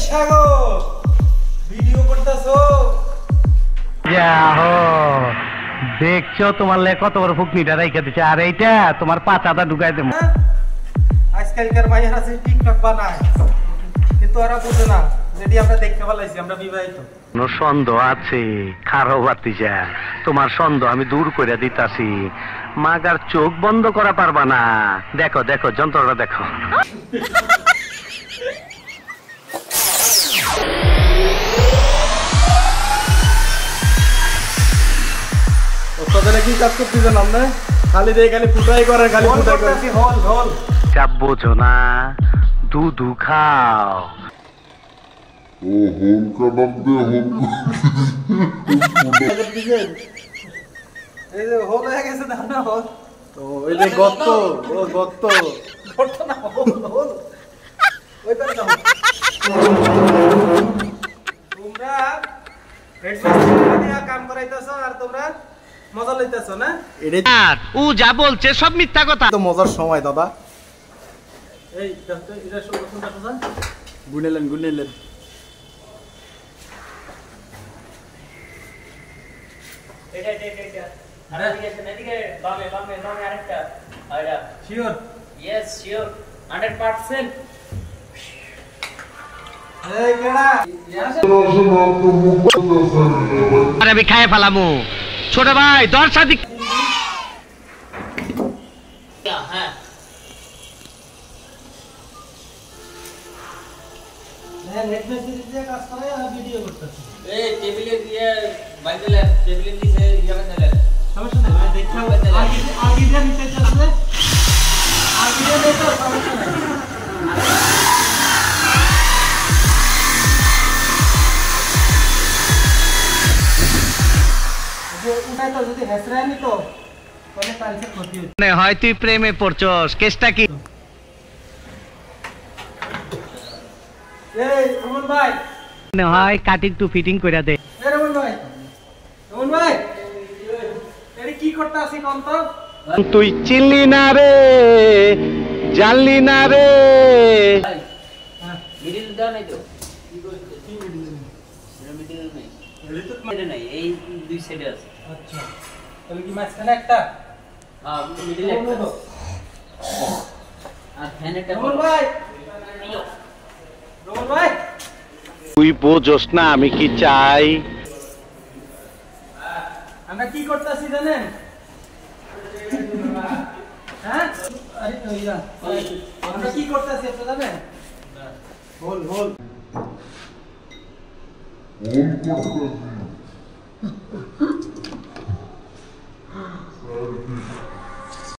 সাগর video করতেছো? যাও দেখছো তোমার লে কত বড় ফুকনিটা রাইখা দিছে, আর এইটা তোমার পাচাটা ঢুকাই দেবো। আজকালকার মাইয়ার আছে টিকটক বানায়, কিন্তু ওরা বুঝে না যেটি আমরা দেখতে পালাইছি আমরা বিবাহিত। কোনো সন্দেহ আছে? খারো বাতিজা, তোমার সন্দেহ আমি দূর করে দিতাছি। মাগার চোখ বন্ধ করা পারবা না। দেখো দেখো যন্ত্রটা দেখো। ওস্তাদেরা কি কাজ করতেছেন আপনি? খালি দিয়ে খালি ফুটাই করে, খালি ফুটাই করে। হল হল চাপ বোঝো না, দুধু খাও। ও হোল কাটার দিয়ে এই যে হল হয়ে গেছে না হল। তো এই যে গর্ত, ও গর্ত গর্ত না হল হল। ওই পারে যাও। তোমরা হেডমাস্টার দিয়া কাম করাইতাছো আর তোমরা মজা লইতাছো না? আর ও যা বলছে সব মিথ্যা কথা। তো মজার সময় দাদা। এই দেখো এটা সব কোনটা কোনটা গুনেলেন গুনেলেন। এটা আরে এদিকে বামে বামে বামে আরেকটা আইডা শিওর? Yes sure 100%। এই কেডা আরে আমি খায় ফেলামু। ছোট ভাই দরজা দিক। হ্যাঁ নেট মেসেজ দিয়ে কাজ করে আর ভিডিও করতেছে। এই টেবিলে দিয়ে বাইরে টেবিলে দিয়ে ইয়াকে দিলে সমস্যা নাই, আমি দেখাও। আগে দিয়ে নিতে চাচ্ছে, আগে দিয়ে নিতে সমস্যা নাই। যে উঠাই তো যদি হেসরায় নিত তাহলে টাইলসের ক্ষতি হতো। মানে হয় তুই প্রেমে পড়ছস, কেসটা কি? এই রমন ভাই, মনে হয় কাটিং টু ফিটিং কইরা দে। এই রমন ভাই, রমন ভাই এর কি করতে আসি কোন তো? তুই চিনলি না রে, জানলি না রে। মিডিল দাও নাই তো কি করতে কি মিডিল নেই? এটা মিডিল নেই, এটা নাই, এই দুই সাইডে আছে। আচ্ছা তাহলে কি মাঝখানে একটা? মিডিল একটা আর ফ্যান একটা। রমন ভাই, রমন ভাই তুই বোঝস না আমি কি চাই। আমরা কি করতেছি জানেন? হ্যাঁ আরে ওইরা আমরা কি করতেছি আপনি জানেন? হোল হোল করতেছি